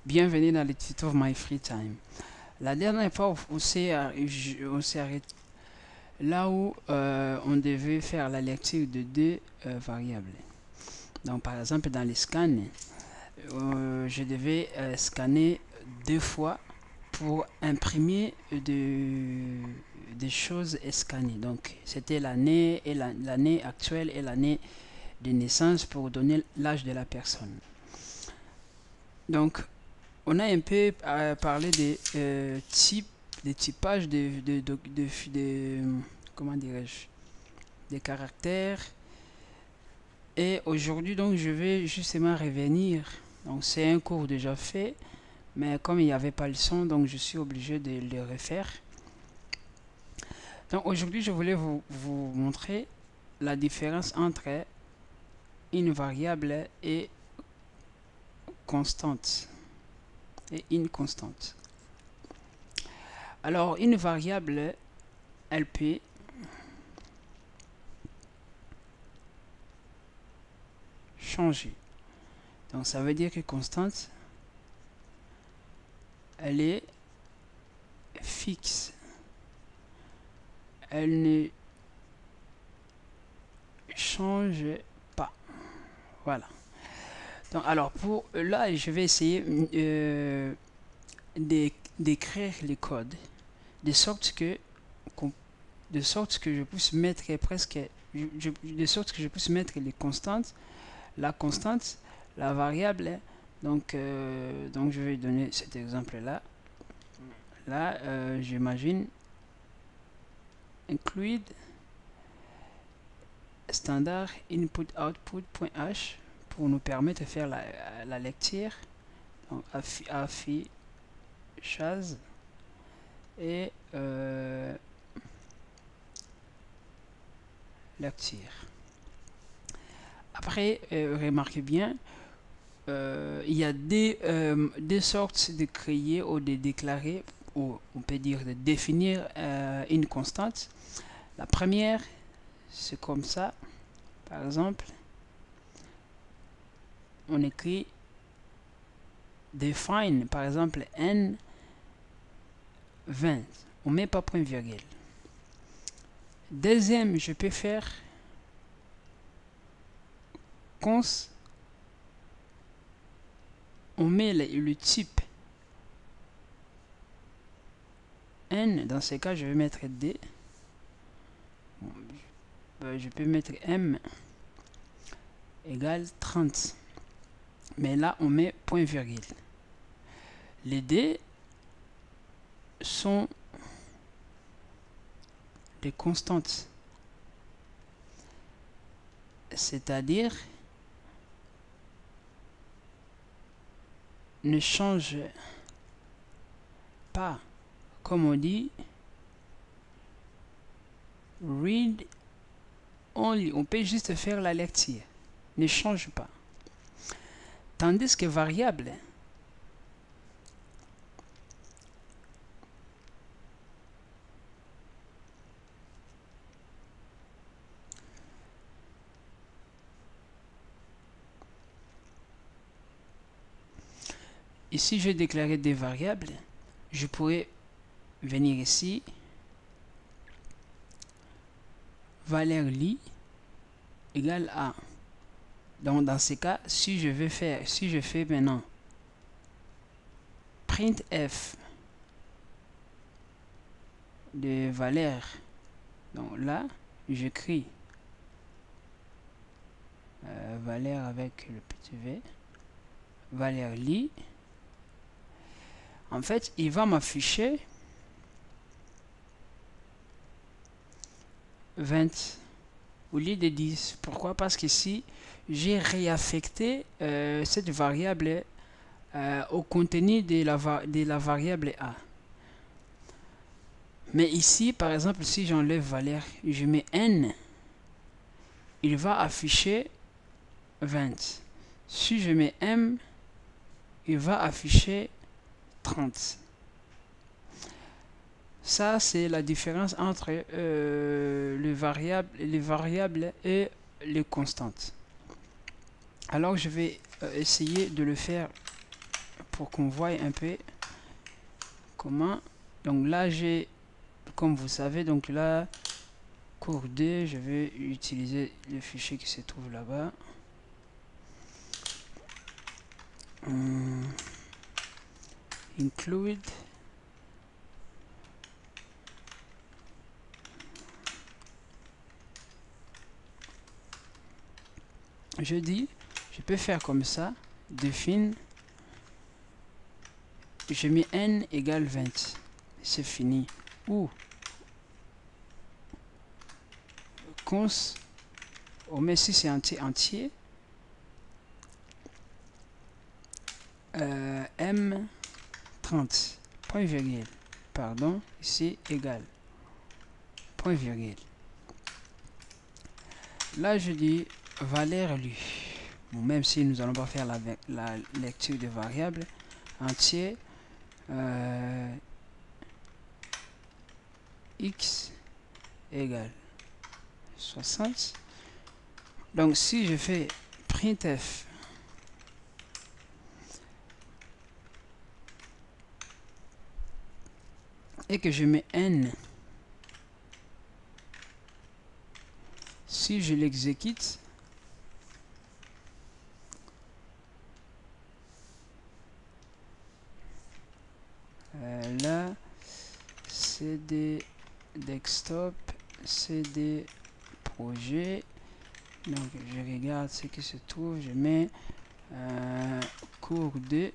Bienvenue dans le tuto of My Free Time. La dernière fois, on s'est arrêté là où on devait faire la lecture de deux variables. Donc, par exemple, dans les scans, je devais scanner deux fois pour imprimer des choses scannées. Donc, c'était l'année et l'année actuelle et l'année de naissance pour donner l'âge de la personne. Donc, on a un peu parlé des types, des typages comment dirais-je, des caractères. Et aujourd'hui, donc, je vais justement revenir. Donc, c'est un cours déjà fait, mais comme il n'y avait pas le son, donc je suis obligé de le refaire. Donc, aujourd'hui, je voulais vous montrer la différence entre une variable et constante et une constante. Alors, une variable, elle peut changer. Donc, ça veut dire que constante, elle est fixe. Elle ne change pas. Voilà. Donc, alors, pour là, je vais essayer d'écrire les codes de sorte que je puisse mettre presque de sorte que je puisse mettre les constantes, la constante, la variable. Donc je vais donner cet exemple là. J'imagine include standard input output.h pour nous permettre de faire la lecture. Donc affichage et lecture. Après, remarquez bien, il y a deux sortes de créer ou de déclarer, ou on peut dire de définir une constante. La première, c'est comme ça. Par exemple, on écrit define, par exemple, n 20. On met pas point virgule. Deuxième, je peux faire const. On met le type n. Dans ce cas, je vais mettre d. Je peux mettre m égale 30. Mais là, on met point virgule. Les d sont des constantes. C'est-à-dire ne change pas. Comme on dit, read only. On peut juste faire la lecture. Ne change pas. Tandis que variable, ici je vais déclarer des variables. Je pourrais venir ici, valeur lit égale à. Donc dans ce cas, si je fais maintenant printf de valeur, donc là j'écris valeur avec le petit v, valeur lit. En fait, il va m'afficher 20 au lieu de 10. Pourquoi? Parce qu'ici, j'ai réaffecté cette variable au contenu de la variable A. Mais ici, par exemple, si j'enlève valeur, je mets n, il va afficher 20. Si je mets m, il va afficher 30. Ça, c'est la différence entre les variables et les constantes. Alors, je vais essayer de le faire pour qu'on voie un peu comment. Donc là j'ai, comme vous savez, donc là cours 2, je vais utiliser le fichier qui se trouve là-bas. Include. Je dis, je peux faire comme ça, define, je mets n égale 20, c'est fini. Ou cons, on met si c'est entier, M30, point virgule, pardon, ici égal, point virgule. Là je dis valeur lu, bon, même si nous allons pas faire la lecture de variables entier, x égale 60. Donc si je fais printf et que je mets n, si je l'exécute, là cd desktop, cd projet, donc je regarde ce qui se trouve, je mets cours 2,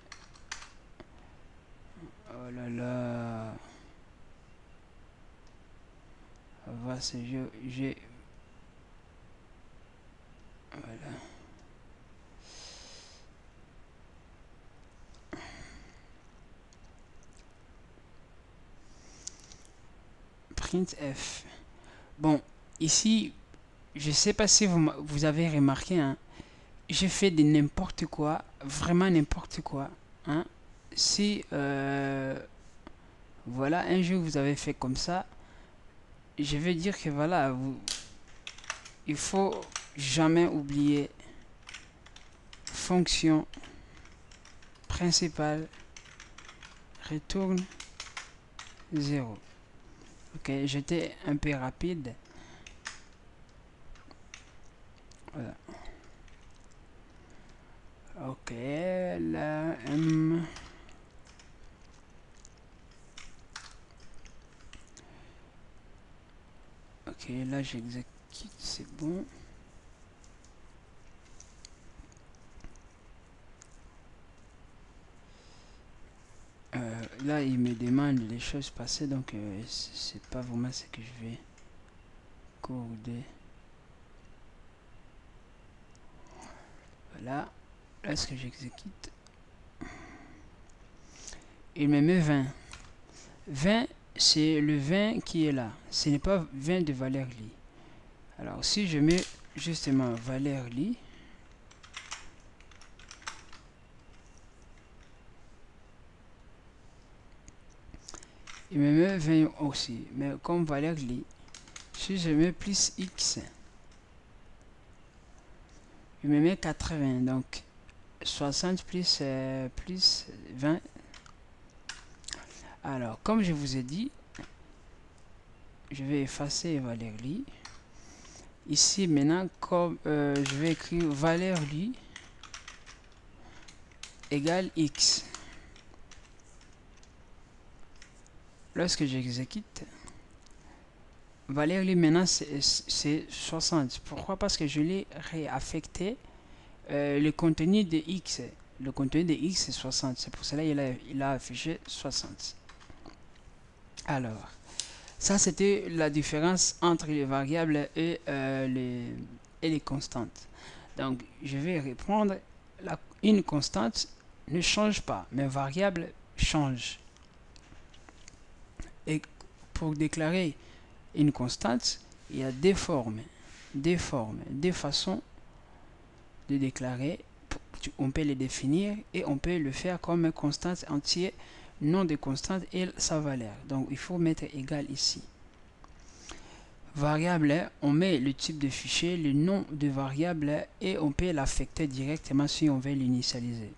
oh là là, va ce jeu, j'ai, voilà, printf. Bon, ici je sais pas si vous avez remarqué, hein, j'ai fait de n'importe quoi, vraiment n'importe quoi, hein. Si voilà, un jour vous avez fait comme ça, je vais dire que voilà, il faut jamais oublier fonction principale retourne 0. Ok, j'étais un peu rapide. Voilà. Ok, là, ok, là j'exécute, c'est bon. Là il me demande les choses passées, donc c'est pas vraiment ce que je vais coder. Voilà, là ce que j'exécute, il me met 20. 20 c'est le 20 qui est là, ce n'est pas 20 de valeur li. Alors si je mets justement valeur li, il me met 20 aussi, mais comme valeur li, si je mets plus x, il me met 80, donc 60 plus 20. Alors comme je vous ai dit, je vais effacer valeur li. Ici maintenant, comme je vais écrire valeur li égale x. Lorsque j'exécute, valeur li maintenant c'est 60. Pourquoi? Parce que je l'ai réaffecté le contenu de x. Le contenu de x c'est 60. C'est pour cela il a affiché 60. Alors, ça c'était la différence entre les variables et les constantes. Donc, je vais répondre, une constante ne change pas, mais variable change. Et pour déclarer une constante, il y a deux façons de déclarer. On peut les définir et on peut le faire comme constante entière, nom de constante et sa valeur. Donc il faut mettre égal ici. Variable, on met le type de fichier, le nom de variable et on peut l'affecter directement si on veut l'initialiser.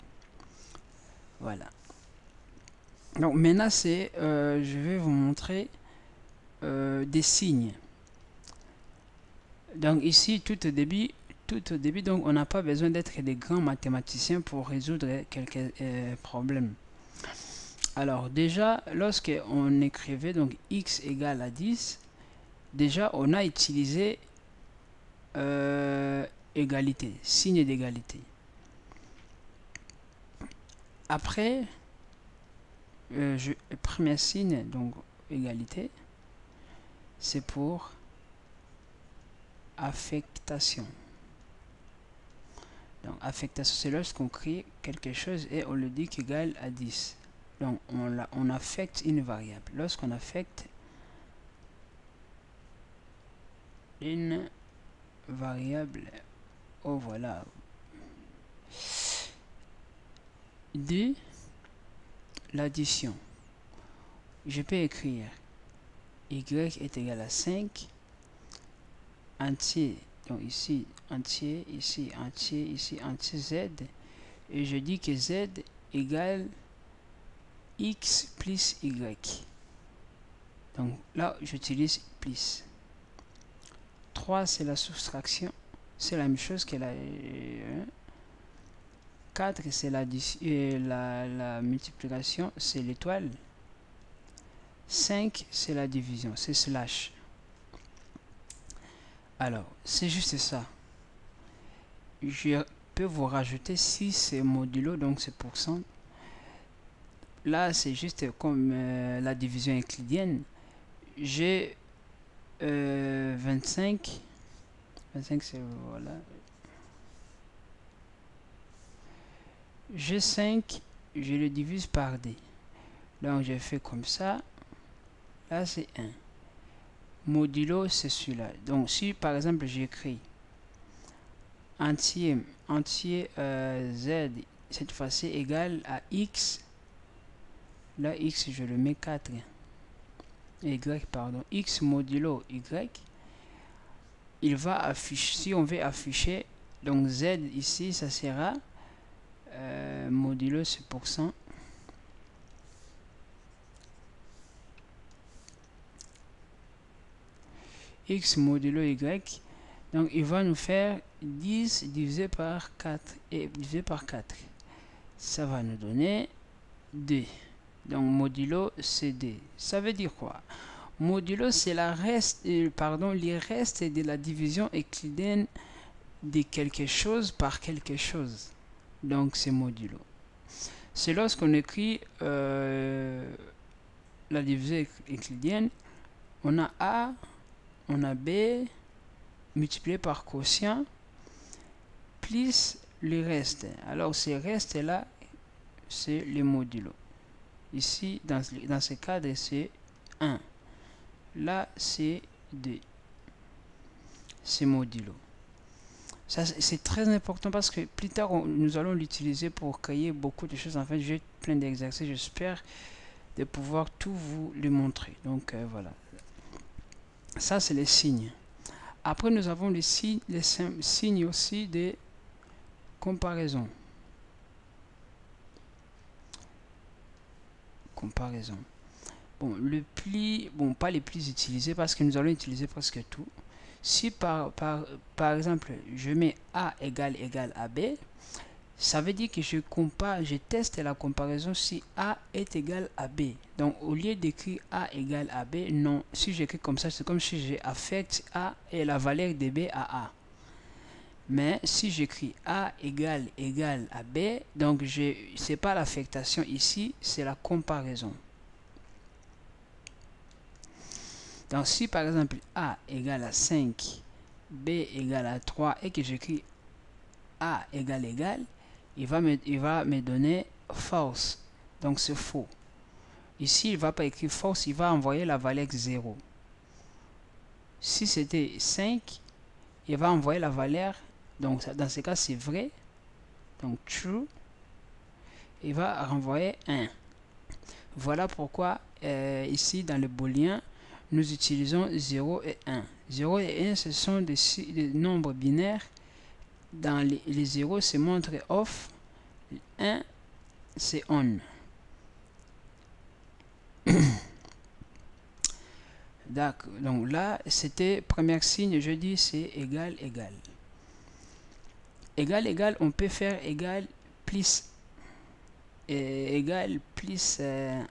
Voilà. Donc maintenant c'est je vais vous montrer des signes. Donc ici tout au début donc on n'a pas besoin d'être des grands mathématiciens pour résoudre quelques problèmes. Alors déjà lorsque on écrivait donc x égale à 10, déjà on a utilisé égalité, signe d'égalité. Après le premier signe, donc égalité, c'est pour affectation. Donc affectation, c'est lorsqu'on crée quelque chose et on le dit qu'égal à 10. Donc on affecte une variable. Lorsqu'on affecte une variable, oh voilà, de l'addition, je peux écrire y est égal à 5, entier, donc ici entier, ici entier, ici entier z, et je dis que z égale x plus y. Donc là j'utilise plus. 3 c'est la soustraction, c'est la même chose que la 4 c'est la multiplication, c'est l'étoile. 5 c'est la division, c'est slash. Alors c'est juste ça. Je peux vous rajouter 6 c'est modulo, donc c'est pourcent. Là c'est juste comme la division euclidienne. J'ai 25 c'est voilà. J'ai 5, je le divise par d. Donc je fais comme ça. Là c'est 1. Modulo c'est celui-là. Donc si par exemple j'écris entier z cette fois-ci égal à x, là x je le mets 4, y pardon, x modulo y, il va afficher, si on veut afficher, donc z ici ça sera modulo c'est pourcent x modulo y, donc il va nous faire 10 divisé par 4 et divisé par 4, ça va nous donner 2. Donc modulo c'est 2. Ça veut dire quoi? Modulo c'est les restes de la division euclidienne de quelque chose par quelque chose. Donc c'est modulo. C'est lorsqu'on écrit la division euclidienne, on a A, on a B multiplié par quotient plus le reste. Alors ces restes là c'est les modulo. Ici dans ce cadre c'est 1. Là c'est 2. C'est modulo. Ça c'est très important parce que plus tard nous allons l'utiliser pour créer beaucoup de choses. En fait j'ai plein d'exercices, j'espère de pouvoir tout vous le montrer. Donc voilà, ça c'est les signes. Après nous avons les signes aussi de comparaison. Bon, pas les plus utilisés parce que nous allons utiliser presque tout. Si par exemple je mets A égale à B, ça veut dire que je teste la comparaison si A est égal à B. Donc au lieu d'écrire A égale à B, non, si j'écris comme ça, c'est comme si j'affecte A et la valeur de B à A. Mais si j'écris A égale à B, donc c'est pas l'affectation ici, c'est la comparaison. Donc si par exemple A égale à 5, B égale à 3 et que j'écris A égale, il va me donner false. Donc c'est faux. Ici il va pas écrire false, il va envoyer la valeur 0. Si c'était 5, il va envoyer la valeur, donc dans ce cas c'est vrai, donc true, il va renvoyer 1. Voilà pourquoi ici dans le booléen nous utilisons 0 et 1. 0 et 1 ce sont des nombres binaires. Dans les 0 se montre off, 1 c'est on. D'accord. Donc là, c'était premier signe, je dis c'est égal, égal. Égal, égal, on peut faire égal plus égal plus 1.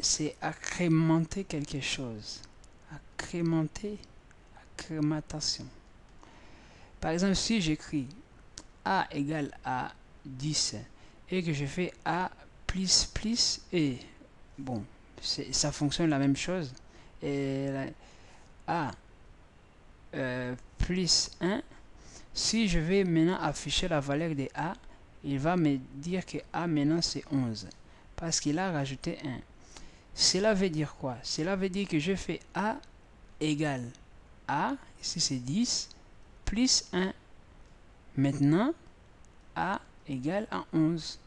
C'est accrémenter quelque chose. Accrémenter, accrématation. Par exemple, si j'écris A égale à 10 et que je fais A plus plus et bon, ça fonctionne la même chose. Et A plus 1, si je vais maintenant afficher la valeur de A, il va me dire que A maintenant c'est 11 parce qu'il a rajouté 1. Cela veut dire quoi? Cela veut dire que je fais A égale A, ici c'est 10, plus 1. Maintenant, A égale à 11.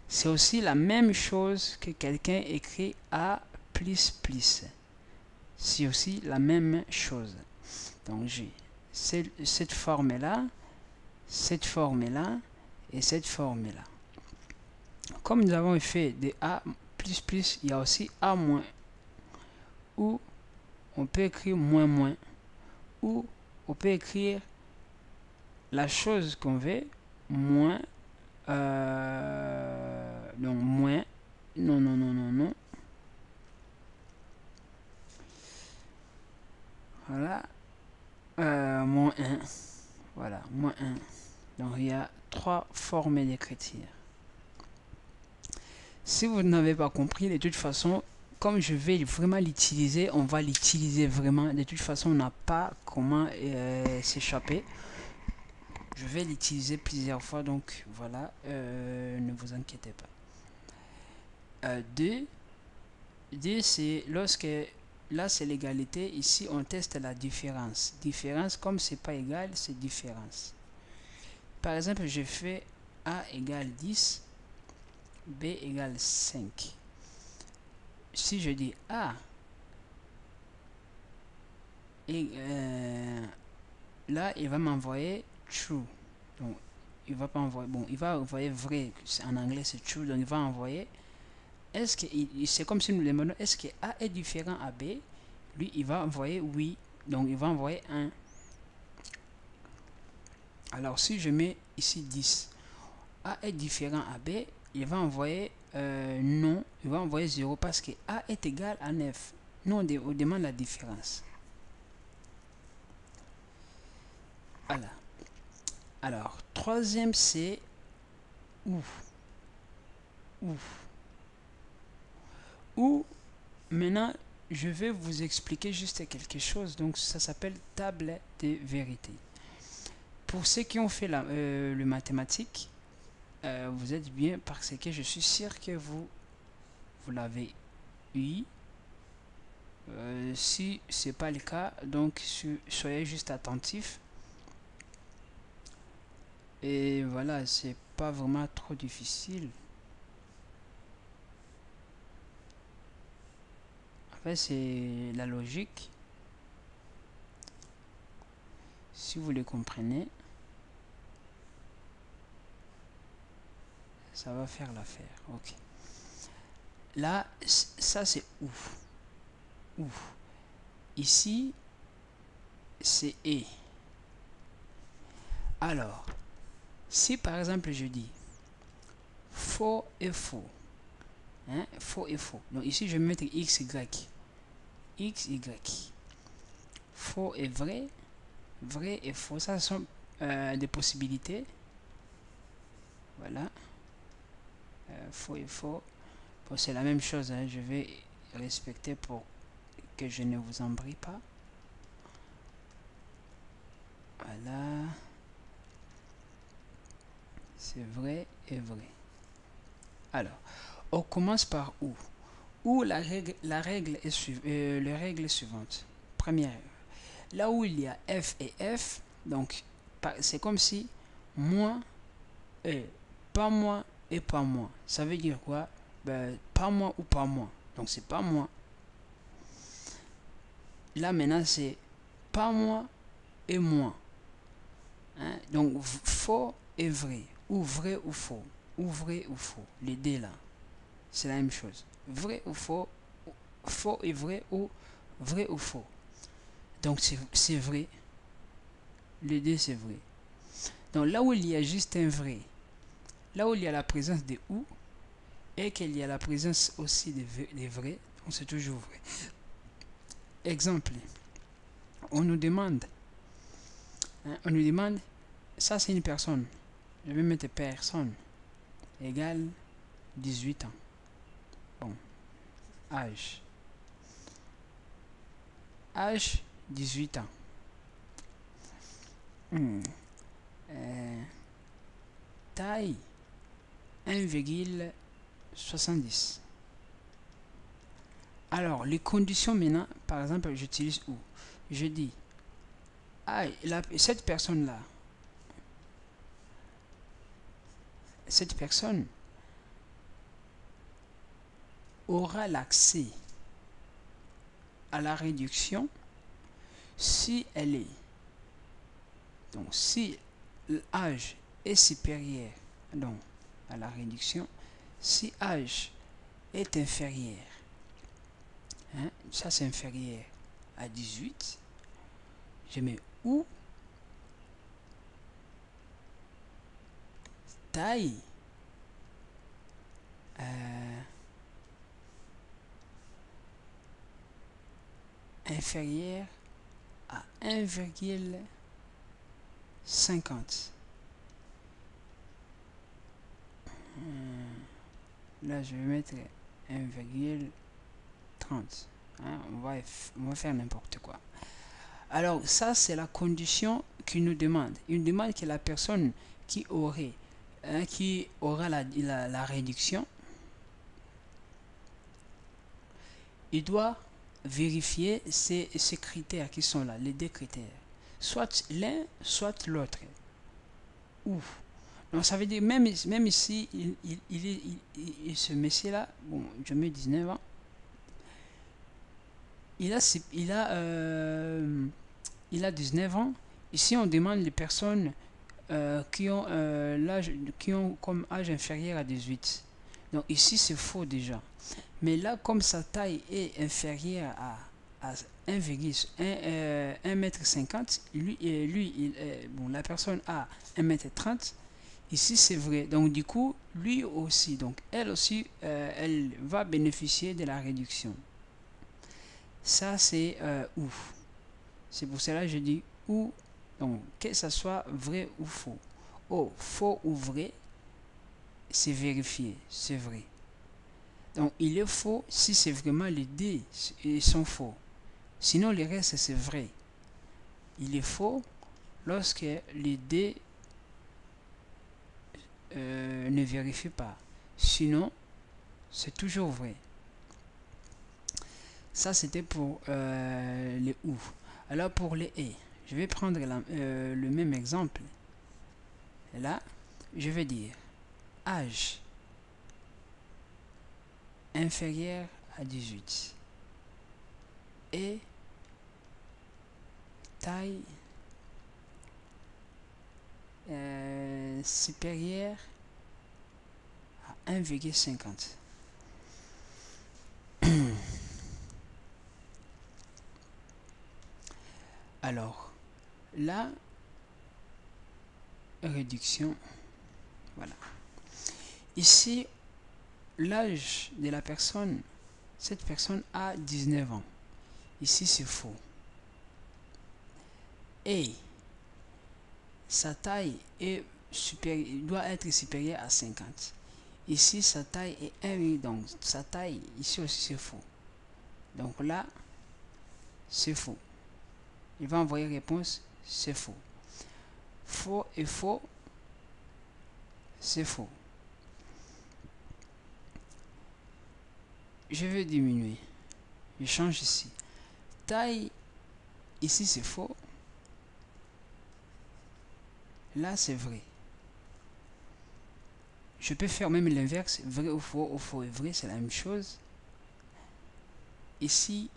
C'est aussi la même chose que quelqu'un écrit A plus plus. C'est aussi la même chose. Donc j'ai cette forme-là, cette forme-là et cette forme-là. Comme nous avons fait des A plus plus, il y a aussi A moins. Ou on peut écrire moins moins. Ou on peut écrire la chose qu'on veut, moins, donc moins, non, non, non, non, non. Voilà, moins 1. Voilà, moins 1. Donc il y a 3 formes d'écriture. Si vous n'avez pas compris, de toute façon, comme je vais vraiment l'utiliser, on va l'utiliser vraiment. De toute façon, on n'a pas comment s'échapper. Je vais l'utiliser plusieurs fois, donc voilà, ne vous inquiétez pas. 2, c'est lorsque, là c'est l'égalité, ici on teste la différence. Différence, comme c'est pas égal, c'est différence. Par exemple, je fais A égale 10, B égale 5. Si je dis A, et là il va m'envoyer true. Donc il va pas envoyer, bon, il va envoyer vrai, en anglais c'est true, donc il va envoyer. Est-ce que c'est comme si nous demandons est-ce que A est différent à B? Lui il va envoyer oui, donc il va envoyer 1. Alors si je mets ici 10, A est différent à B, il va envoyer non, il va envoyer 0 parce que A est égal à 9. Nous on demande la différence. Voilà. Alors troisième c'est ou. Ou maintenant je vais vous expliquer juste quelque chose. Donc ça s'appelle table de vérité. Pour ceux qui ont fait le mathématique, vous êtes bien parce que je suis sûr que vous l'avez eu. Si c'est pas le cas, donc soyez juste attentifs. Et voilà, c'est pas vraiment trop difficile. En fait, c'est la logique. Si vous les comprenez, ça va faire l'affaire. Ok. Là, ça c'est ou. Ou. Ici, c'est et. Alors, si par exemple je dis faux et faux, hein, faux et faux. Donc ici je vais mettre x, y. X, y. Faux et vrai. Vrai et faux. Ça sont des possibilités. Voilà. Faux et faux. Bon, c'est la même chose. Hein. Je vais respecter pour que je ne vous embrouille pas. Voilà. C'est vrai et vrai. Alors, on commence par où? Où la règle est suivante. Première, là où il y a F et F, donc c'est comme si moi et pas moi et pas moi. Ça veut dire quoi? Ben, pas moi ou pas moi. Donc c'est pas moi. Là maintenant c'est pas moi et moi. Hein? Donc faux et vrai. Ou vrai ou faux. ou vrai ou faux. Les D là, c'est la même chose. Vrai ou faux, faux et vrai ou faux. Donc c'est vrai. Les D c'est vrai. Donc là où il y a juste un vrai, là où il y a la présence de ou, et qu'il y a la présence aussi des vrais, donc c'est toujours vrai. Exemple, on nous demande, ça c'est une personne. Je vais mettre personne égale 18 ans. Bon, âge. Âge 18 ans. Hmm. Taille 1,70. Alors, les conditions maintenant, par exemple, j'utilise où? Je dis, cette personne-là, cette personne aura l'accès à la réduction si elle est, donc si l'âge est supérieur donc, à la réduction, si âge est inférieur, hein, ça c'est inférieur à 18, je mets ou taille inférieur à 1,50. Là, je vais mettre 1,30. Hein, on va faire n'importe quoi. Alors, ça, c'est la condition qu'il nous demande. Il nous demande que la personne qui aura la réduction, il doit vérifier ces critères qui sont là, les deux critères. Soit l'un, soit l'autre. Ou. Donc ça veut dire, même ici, ce monsieur-là, bon, je mets 19 ans, il a 19 ans. Ici, on demande les personnes qui ont comme âge inférieur à 18. Donc ici, c'est faux déjà. Mais là, comme sa taille est inférieure à 1,50 m, bon, la personne a 1,30 m. Ici, c'est vrai. Donc, du coup, lui aussi, donc elle aussi, elle va bénéficier de la réduction. Ça, c'est ou. C'est pour cela que je dis ou. Donc, que ce soit vrai ou faux. Oh, faux ou vrai, c'est vérifié, c'est vrai. Donc, il est faux si c'est vraiment les deux sont faux. Sinon, le reste, c'est vrai. Il est faux lorsque les deux ne vérifient pas. Sinon, c'est toujours vrai. Ça, c'était pour les ou. Alors, pour les et, je vais prendre le même exemple. Et là, je vais dire âge inférieur à 18 et taille supérieure à 1,50. Alors, la réduction, voilà. Ici, l'âge de la personne, cette personne a 19 ans. Ici, c'est faux. Et sa taille doit être supérieure à 50. Ici, sa taille est 1, donc sa taille, ici aussi, c'est faux. Donc là, c'est faux. Il va envoyer réponse, c'est faux. Faux et faux, c'est faux. Je vais diminuer. Je change ici. Taille, ici c'est faux. Là c'est vrai. Je peux faire même l'inverse, vrai ou faux et vrai, c'est la même chose. Ici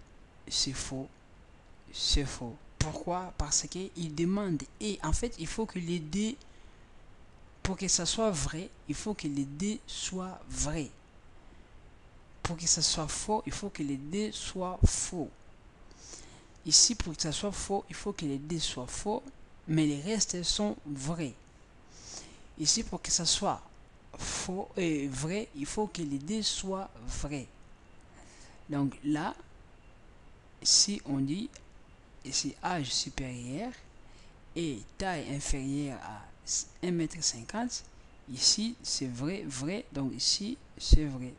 c'est faux, c'est faux. Pourquoi? Parce qu'il demande et en fait il faut que les deux pour que ça soit vrai, il faut que les deux soient vrais. Pour que ça soit faux, il faut que les deux soient faux. Ici, pour que ça soit faux, il faut que les deux soient faux, mais les restes sont vrais. Ici, pour que ça soit faux et vrai, il faut que les deux soient vrais. Donc là, si on dit ici âge supérieur et taille inférieure à 1,50 m, ici c'est vrai, vrai, donc ici c'est vrai.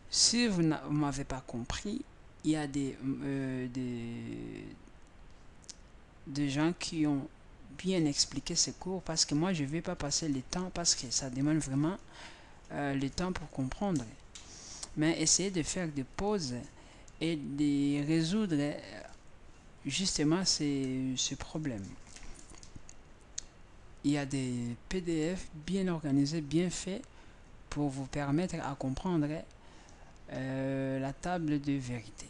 Si vous ne m'avez pas compris, il y a des gens qui ont bien expliqué ces cours, parce que moi je ne vais pas passer le temps, parce que ça demande vraiment le temps pour comprendre. Mais essayez de faire des pauses et de résoudre justement ce problème. Il y a des PDF bien organisés, bien faits pour vous permettre à comprendre la table de vérité.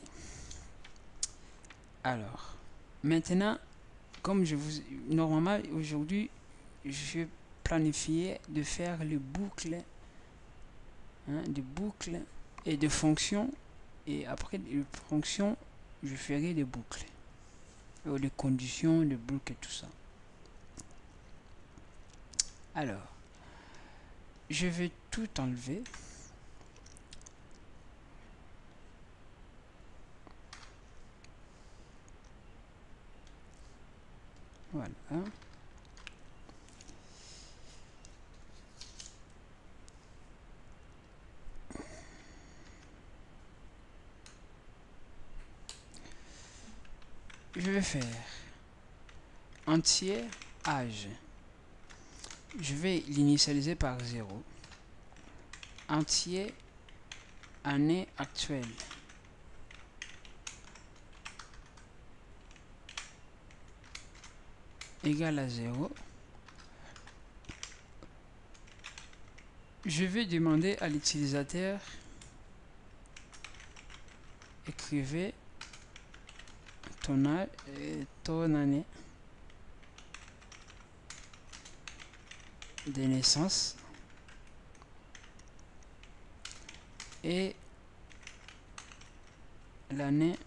Alors, maintenant, comme je vous... Normalement, aujourd'hui, je planifiais de faire les boucles, de boucles et de fonctions. Et après les fonctions, je ferai des boucles. Les conditions, les boucles et tout ça. Alors, je vais tout enlever. Voilà. Je vais faire entier âge. Je vais l'initialiser par 0. Entier année actuelle. Égal à 0. Je vais demander à l'utilisateur écrivez ton année de naissance et l'année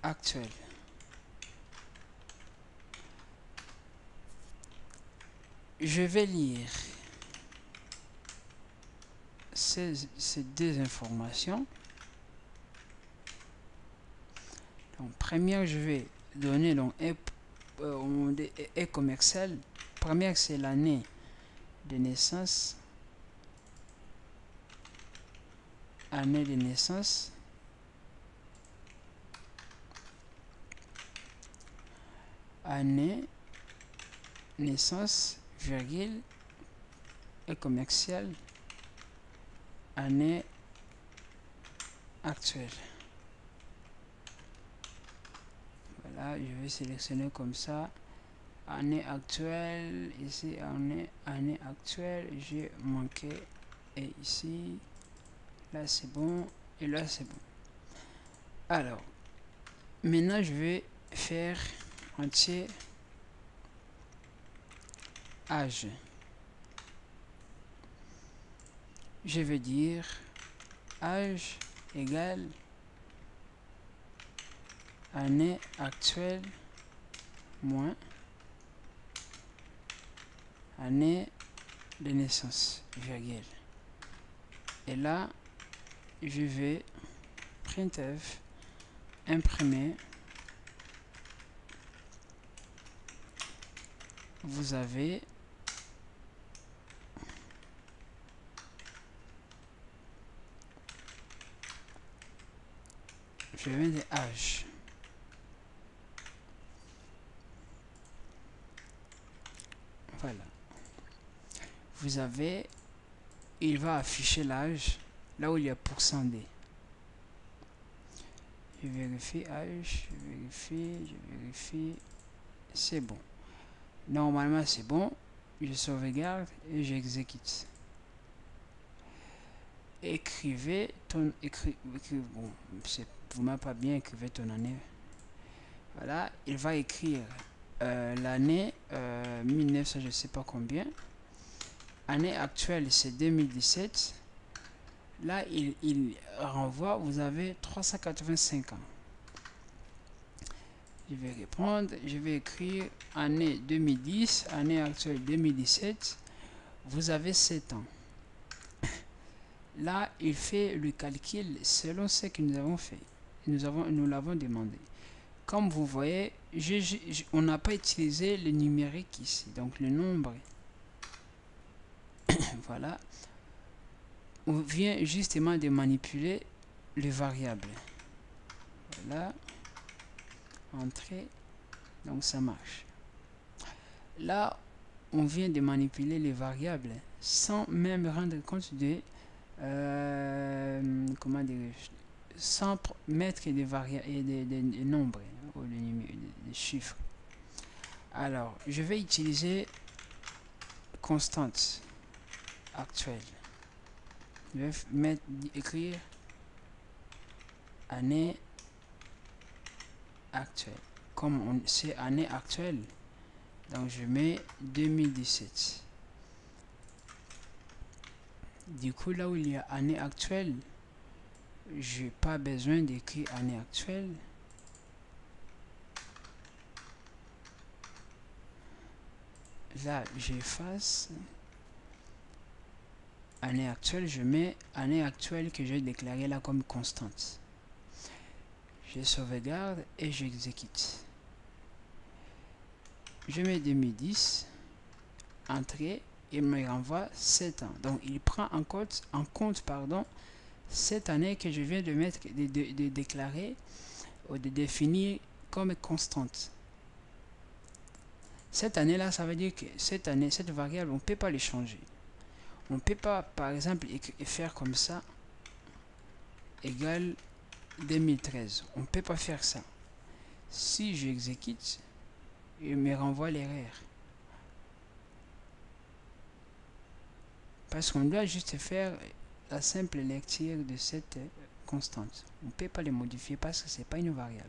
actuelle. Je vais lire ces deux informations. Donc, première, je vais donner donc et commercial. Première, c'est l'année de naissance. Année de naissance. Année, naissance, virgule, et commercial, année actuelle. Voilà, je vais sélectionner comme ça. Année actuelle, ici année actuelle, j'ai manqué. Et ici, là c'est bon, et là c'est bon. Alors, maintenant je vais faire entier âge. Je vais dire âge égale année actuelle moins année de naissance, virgule. Et là, je vais printf imprimer. Vous avez je vais des âges. Voilà. Vous avez, il va afficher l'âge là où il y a %D. Je vérifie âge, je vérifie, c'est bon. Normalement c'est bon. Je sauvegarde et j'exécute. Écrivez ton bon, vous m'avez pas bien écrivez ton année. Voilà, il va écrire l'année 1900, je sais pas combien. Année actuelle, c'est 2017. Là, il renvoie, vous avez 385 ans. Je vais répondre, je vais écrire année 2010, année actuelle 2017. Vous avez 7 ans. Là, il fait le calcul selon ce que nous avons fait. Nous l'avons demandé. Comme vous voyez, on n'a pas utilisé le numérique ici, donc le nombre. Voilà. On vient justement de manipuler les variables. Voilà. Entrée. Donc ça marche. Là, on vient de manipuler les variables sans même rendre compte de comment dire, sans mettre des variables et des nombres ou des chiffres. Alors, je vais utiliser constante actuelle. Je vais écrire année actuelle. Comme c'est année actuelle, donc je mets 2017. Du coup, là où il y a année actuelle, j'ai pas besoin d'écrire année actuelle. Là, j'efface année actuelle, je mets année actuelle que j'ai déclaré là comme constante. Je sauvegarde et j'exécute. Je mets 2010, entrée, il me renvoie 7 ans. Donc il prend en compte cette année que je viens de mettre, de déclarer ou de définir comme constante. Cette année là, ça veut dire que cette année, cette variable, on ne peut pas les changer. On ne peut pas, par exemple, faire comme ça, égale 2013. On ne peut pas faire ça. Si j'exécute, il me renvoie l'erreur. Parce qu'on doit juste faire la simple lecture de cette constante. On ne peut pas les modifier parce que ce n'est pas une variable.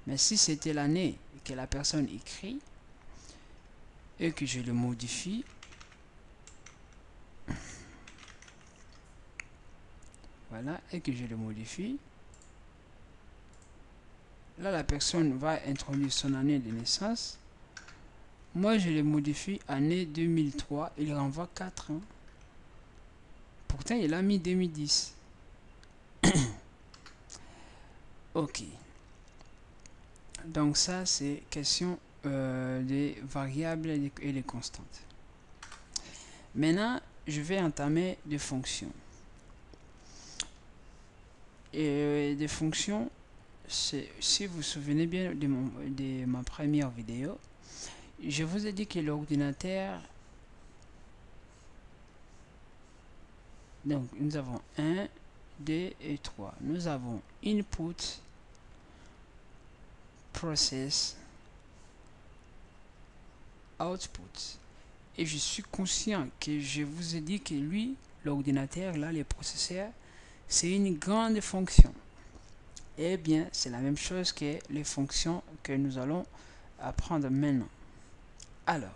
Mais si c'était l'année que la personne écrit et que je le modifie, voilà, et que je le modifie, là la personne va introduire son année de naissance. Moi je le modifie année 2003, il renvoie 4 ans. Pourtant il a mis 2010. Ok. Donc ça c'est question des variables et des constantes. Maintenant je vais entamer des fonctions. Et des fonctions, si vous vous souvenez bien de ma première vidéo, je vous ai dit que l'ordinateur, donc nous avons 1, 2 et 3. Nous avons input, process, output. Et je suis conscient que je vous ai dit que lui, l'ordinateur, là, les processeurs, c'est une grande fonction. Eh bien, c'est la même chose que les fonctions que nous allons apprendre maintenant. Alors,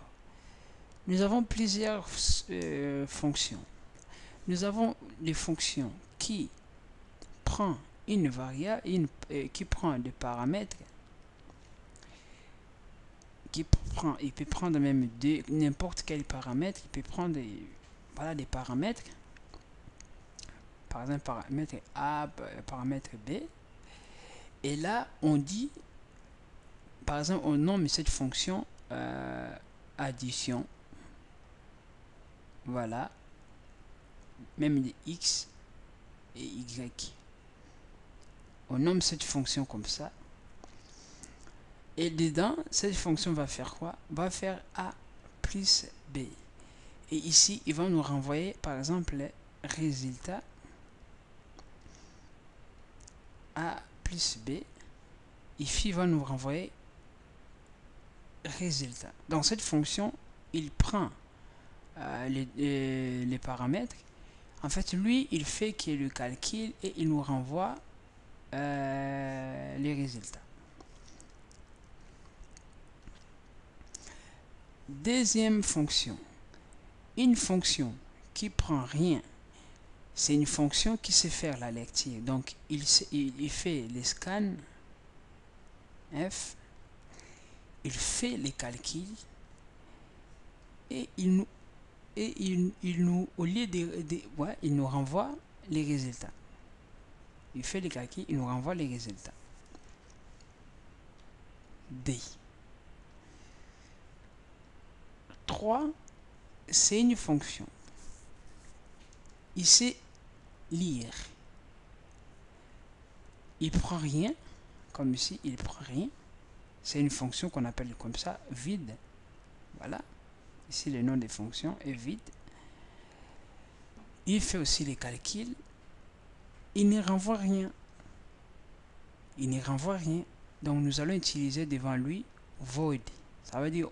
nous avons plusieurs fonctions. Nous avons des fonctions qui prend une variable, qui prend des paramètres, il peut prendre même n'importe quel paramètre, il peut prendre des paramètres, par exemple paramètre A, paramètre B, et là on dit, par exemple on nomme cette fonction addition, voilà, même des X et Y. On nomme cette fonction comme ça. Et dedans, cette fonction va faire quoi? Va faire A plus B. Et ici, il va nous renvoyer, par exemple, les résultats A plus B. Ici, il va nous renvoyer résultat. Dans cette fonction, il prend les paramètres. En fait, lui, il fait qu'il le calcule et il nous renvoie les résultats. Deuxième fonction, une fonction qui prend rien, c'est une fonction qui sait faire la lecture. Donc il fait les scans F, il fait les calculs et il nous au lieu ouais, il nous renvoie les résultats. Il fait les calculs, il nous renvoie les résultats. D. 3, c'est une fonction. Il sait lire. Il prend rien, comme ici, il prend rien. C'est une fonction qu'on appelle comme ça, vide. Voilà. Ici, le nom des fonctions est vide. Il fait aussi les calculs. Il ne renvoie rien. Il ne renvoie rien. Donc, nous allons utiliser devant lui void. Ça veut dire,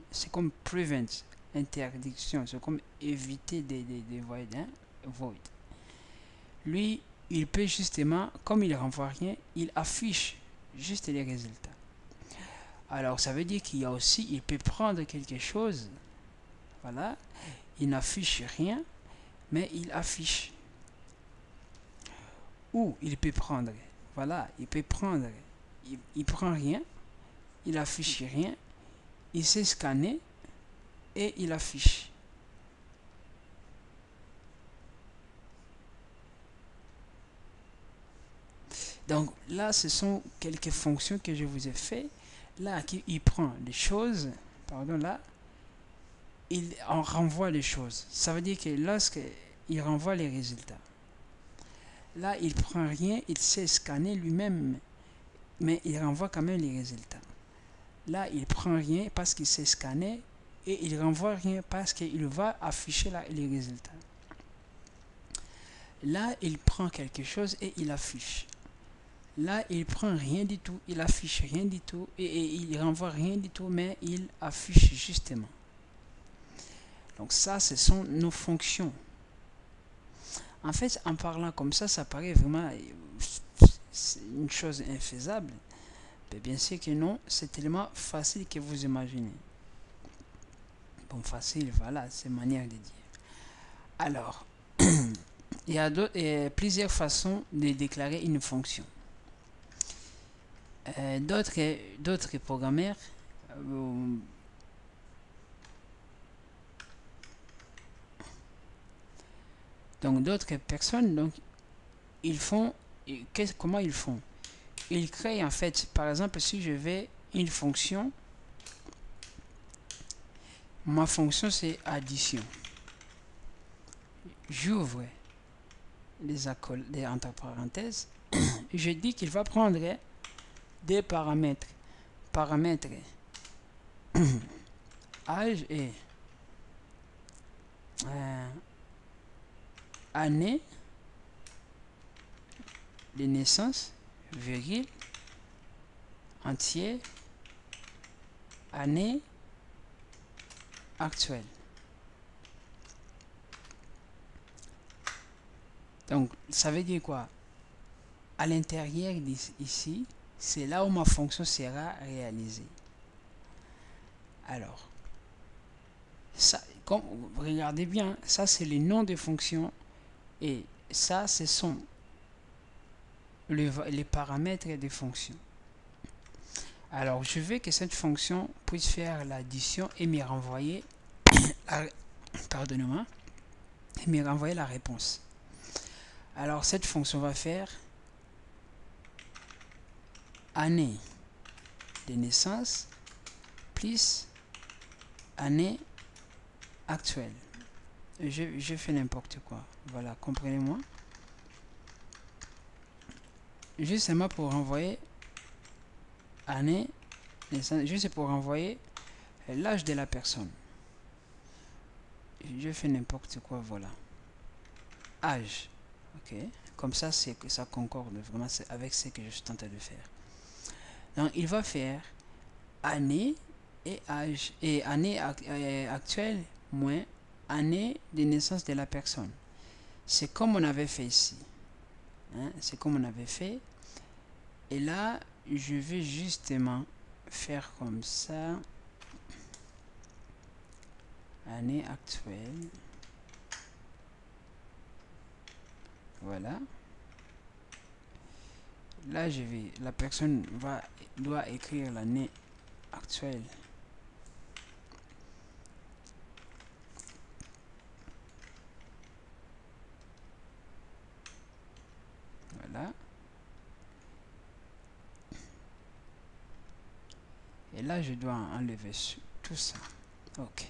c'est comme prevent, interdiction. C'est comme éviter des void. Hein? Void. Lui, il peut justement, comme il ne renvoie rien, il affiche juste les résultats. Alors, ça veut dire qu'il y a aussi, il peut prendre quelque chose. Voilà. Il n'affiche rien, mais il affiche. Ou il peut prendre. Voilà, il peut prendre. Il prend rien, il affiche rien, il sait scanner et il affiche. Donc là, ce sont quelques fonctions que je vous ai fait. Là, il prend les choses, pardon, là, il en renvoie les choses. Ça veut dire que lorsqu'il renvoie les résultats, là, il prend rien, il sait scanner lui-même, mais il renvoie quand même les résultats. Là, il prend rien parce qu'il sait scanner et il renvoie rien parce qu'il va afficher là, les résultats. Là, il prend quelque chose et il affiche. Là, il prend rien du tout, il affiche rien du tout et il renvoie rien du tout, mais il affiche justement. Donc ça, ce sont nos fonctions. En fait, en parlant comme ça paraît vraiment une chose infaisable. Mais bien sûr que non, c'est tellement facile que vous imaginez. Bon, facile, voilà, c'est manière de dire. Alors, il y a plusieurs façons de déclarer une fonction. D'autres programmeurs donc d'autres personnes, donc ils font, comment ils font? Ils créent en fait, par exemple, si je vais une fonction, ma fonction c'est addition. J'ouvre les entre parenthèses, je dis qu'il va prendre des paramètres. Paramètres âge et année de naissance, virgule, entier, année actuelle. Donc, ça veut dire quoi? À l'intérieur ici, c'est là où ma fonction sera réalisée. Alors, ça, comme regardez bien, ça c'est les noms des fonctions et ça ce sont les paramètres des fonctions. Alors, je veux que cette fonction puisse faire l'addition et me renvoyer pardonnez-moi, et me renvoyer la réponse. Alors, cette fonction va faire année de naissance plus année actuelle. Je fais n'importe quoi. Voilà, comprenez-moi. Justement pour renvoyer année, juste pour renvoyer l'âge de la personne. Je fais n'importe quoi, voilà. Âge. Ok. Comme ça, ça concorde vraiment avec ce que je suis en train de faire. Donc, il va faire année et âge. Et année actuelle moins année de naissance de la personne. C'est comme on avait fait ici. Hein? C'est comme on avait fait. Et là, je vais justement faire comme ça. année actuelle. Voilà. Là, la personne doit écrire l'année actuelle. Voilà. Et là, je dois enlever tout ça. OK.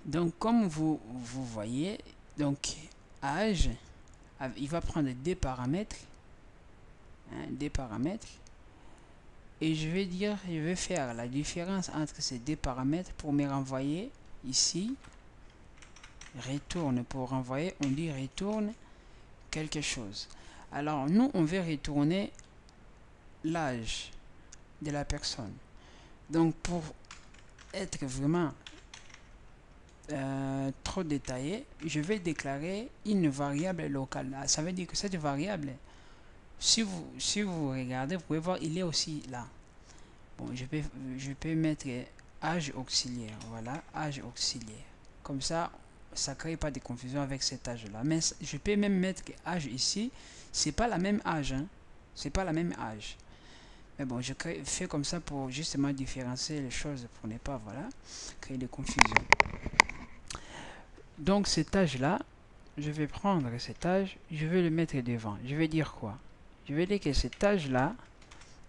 Donc, comme vous voyez, donc âge, il va prendre des paramètres, des paramètres, et je vais faire la différence entre ces deux paramètres pour me renvoyer ici. Retourne, pour renvoyer, on dit retourne quelque chose. Alors, nous, on veut retourner l'âge de la personne. Donc, pour être vraiment trop détaillé, je vais déclarer une variable locale. Ça veut dire que cette variable, si vous regardez, vous pouvez voir, il est aussi là. Bon, je peux mettre âge auxiliaire. Voilà, âge auxiliaire. Comme ça crée pas de confusion avec cet âge là. Mais je peux même mettre âge ici. C'est pas la même âge, hein. C'est pas la même âge. Mais bon, je fais comme ça pour justement différencier les choses, pour ne pas, voilà, créer de confusion. Donc cet âge là, je vais prendre cet âge, je vais le mettre devant. Je vais dire quoi? Je vais dire que cet âge là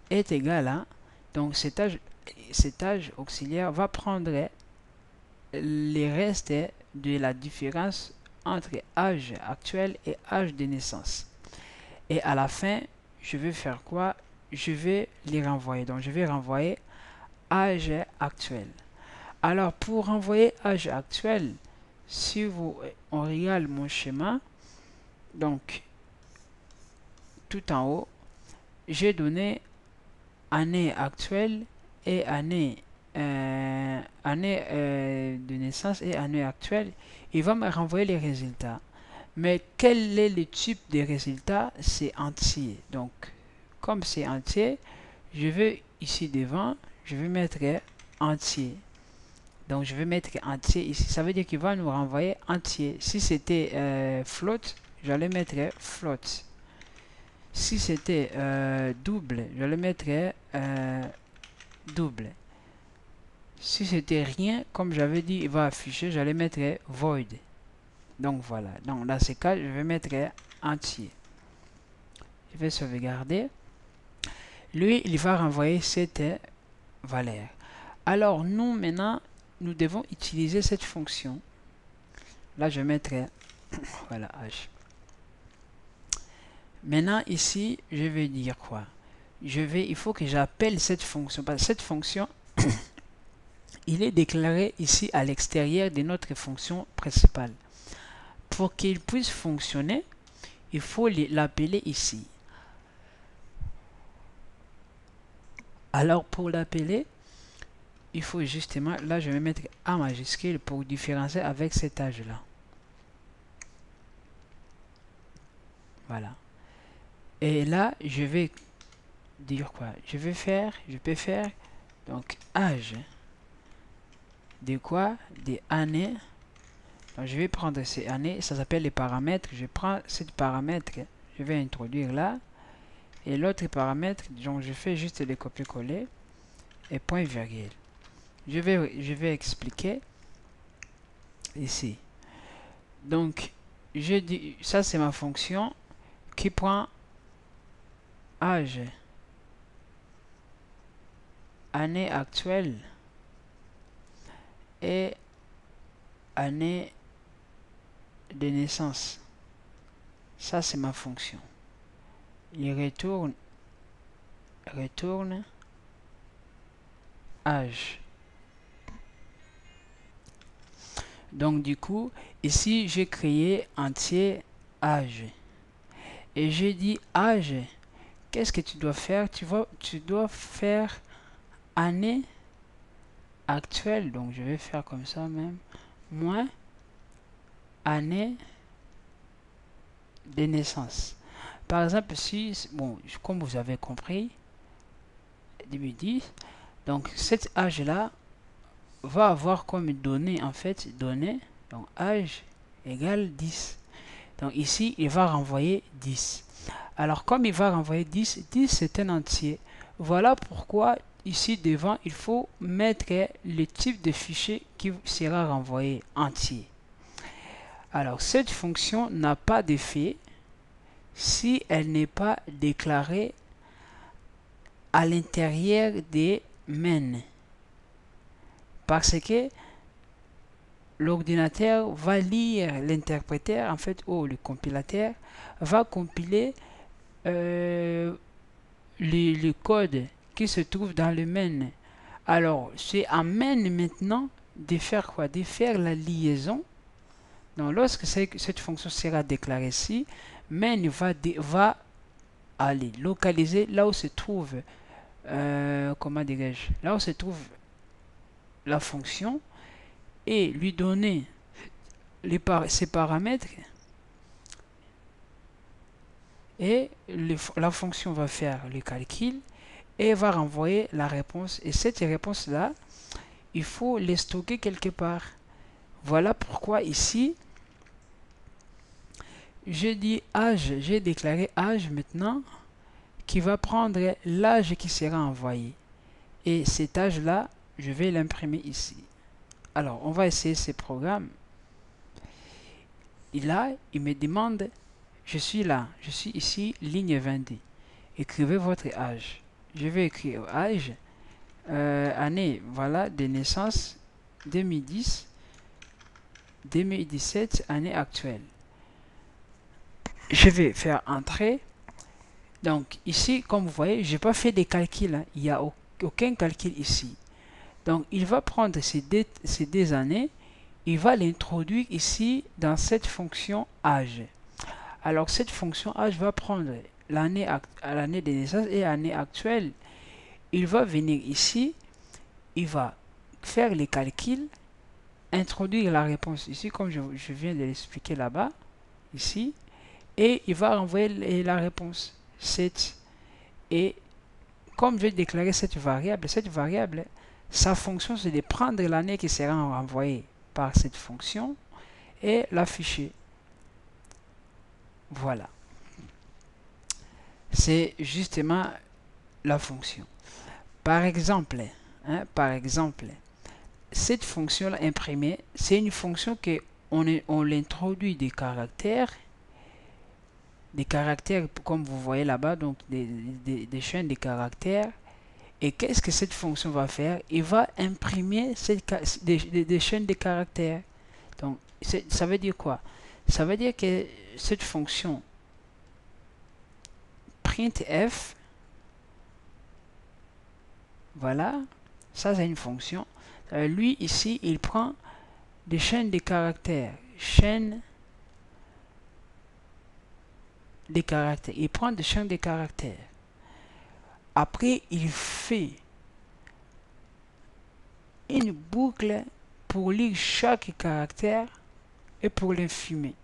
est égal à, donc cet âge auxiliaire va prendre les restes de la différence entre âge actuel et âge de naissance. Et à la fin, je vais faire quoi? Je vais les renvoyer. Donc je vais renvoyer âge actuel. Alors pour renvoyer âge actuel, si on regarde mon schéma, donc tout en haut, j'ai donné année actuelle et année de naissance et année actuelle. Il va me renvoyer les résultats. Mais quel est le type de résultats? C'est entier. Donc, comme c'est entier, je vais ici devant, je vais mettre entier. Donc, je vais mettre entier ici. Ça veut dire qu'il va nous renvoyer entier. Si c'était float, j'allais mettre float. Si c'était double, j'allais mettre double. Si c'était rien, comme j'avais dit, il va afficher, j'allais mettre void. Donc voilà. Donc dans ce cas, je vais mettre entier. Je vais sauvegarder. Lui, il va renvoyer cette valeur. Alors nous, maintenant, nous devons utiliser cette fonction. Là, je vais mettre voilà, h. Maintenant, ici, je vais dire quoi? Il faut que j'appelle cette fonction. Parce que cette fonction, il est déclaré ici à l'extérieur de notre fonction principale. Pour qu'il puisse fonctionner, il faut l'appeler ici. Alors pour l'appeler, il faut justement, là je vais mettre A majuscule pour différencier avec cet âge là. Voilà. Et là je vais dire quoi? Je peux faire donc âge de quoi? Des années. Donc je vais prendre ces années, ça s'appelle les paramètres. Je prends ces paramètres, je vais introduire là. Et l'autre paramètre, donc je fais juste les copier-coller et point virgule. Je vais expliquer ici. Donc, je dis, ça c'est ma fonction qui prend âge, année actuelle et année de naissance. Ça c'est ma fonction. Il retourne âge. Donc du coup, ici j'ai créé entier âge. Et j'ai dit âge. Qu'est-ce que tu dois faire? Tu dois faire année actuelle. Donc je vais faire comme ça même. Moins année de naissance. Par exemple, si, bon, comme vous avez compris, 2010, donc cet âge-là, va avoir comme donnée, en fait, donnée, donc âge égale 10. Donc ici, il va renvoyer 10. Alors, comme il va renvoyer 10, 10 c'est un entier. Voilà pourquoi ici devant, il faut mettre le type de fichier qui sera renvoyé entier. Alors, cette fonction n'a pas d'effet si elle n'est pas déclarée à l'intérieur des main. Parce que l'ordinateur va lire l'interpréteur, en fait, ou le compilateur va compiler le code qui se trouve dans le main. Alors, c'est à main maintenant de faire quoi? De faire la liaison. Donc, lorsque cette fonction sera déclarée ici, main va aller localiser là où se trouve, comment dirais-je, là où se trouve la fonction et lui donner ses paramètres et la fonction va faire le calcul et va renvoyer la réponse. Et cette réponse-là, il faut les stocker quelque part. Voilà pourquoi ici, j'ai dit âge, j'ai déclaré âge maintenant qui va prendre l'âge qui sera envoyé. Et cet âge-là, je vais l'imprimer ici. Alors, on va essayer ce programme. Et là, il me demande, je suis là, je suis ici, ligne 22. Écrivez votre âge. Je vais écrire âge, année, voilà, de naissance, 2010, 2017, année actuelle. Je vais faire entrer. Donc ici, comme vous voyez, je n'ai pas fait des calculs, hein. Il n'y a aucun calcul ici. Donc il va prendre ces deux années, il va l'introduire ici dans cette fonction âge. Alors cette fonction âge va prendre l'année de naissance et l'année actuelle. Il va venir ici, il va faire les calculs, introduire la réponse ici, comme je viens de l'expliquer là-bas, ici, et il va renvoyer la réponse 7. Et comme je vais déclarer cette variable, sa fonction c'est de prendre l'année qui sera renvoyée par cette fonction et l'afficher. Voilà. C'est justement la fonction. Par exemple, cette fonction-là imprimée, c'est une fonction que on l'introduit des caractères comme vous voyez là-bas, donc des chaînes de caractères. Et qu'est-ce que cette fonction va faire? Il va imprimer des chaînes de caractères. Donc, ça veut dire quoi? Ça veut dire que cette fonction printf, voilà, ça c'est une fonction. Lui ici, il prend des chaînes de caractères. Il prend des chaînes de caractères. Après, il fait une boucle pour lire chaque caractère et pour l'imprimer.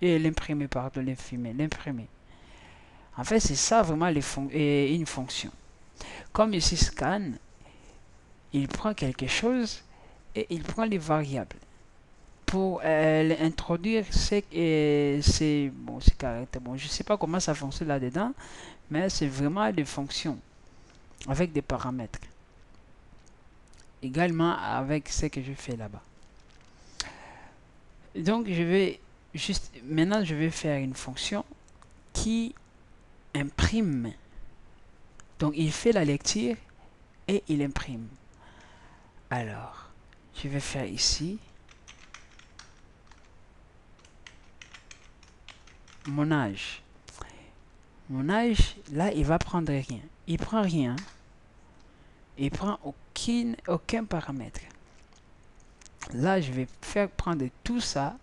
En fait, c'est ça vraiment une fonction. Comme ici scan, il prend quelque chose et il prend les variables pour introduire ces caractères. Bon, je ne sais pas comment ça fonctionne là-dedans, mais c'est vraiment des fonctions avec des paramètres. Également avec ce que je fais là-bas. Donc, maintenant, je vais faire une fonction qui imprime. Donc, il fait la lecture et il imprime. Alors, je vais faire ici mon âge. Mon âge, là, il va prendre rien. Il prend rien. Il prend aucun paramètre. Là, je vais faire prendre tout ça.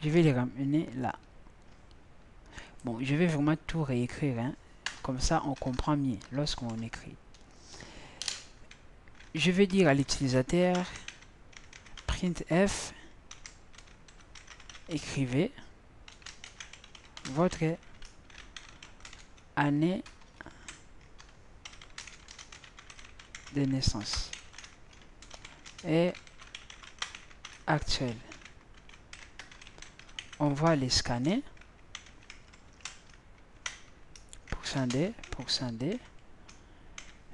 Je vais les ramener là. Bon, je vais vraiment tout réécrire. Hein. Comme ça, on comprend mieux lorsqu'on écrit. Je vais dire à l'utilisateur printf, écrivez votre année de naissance. et actuel. On va les scanner. %D, %D.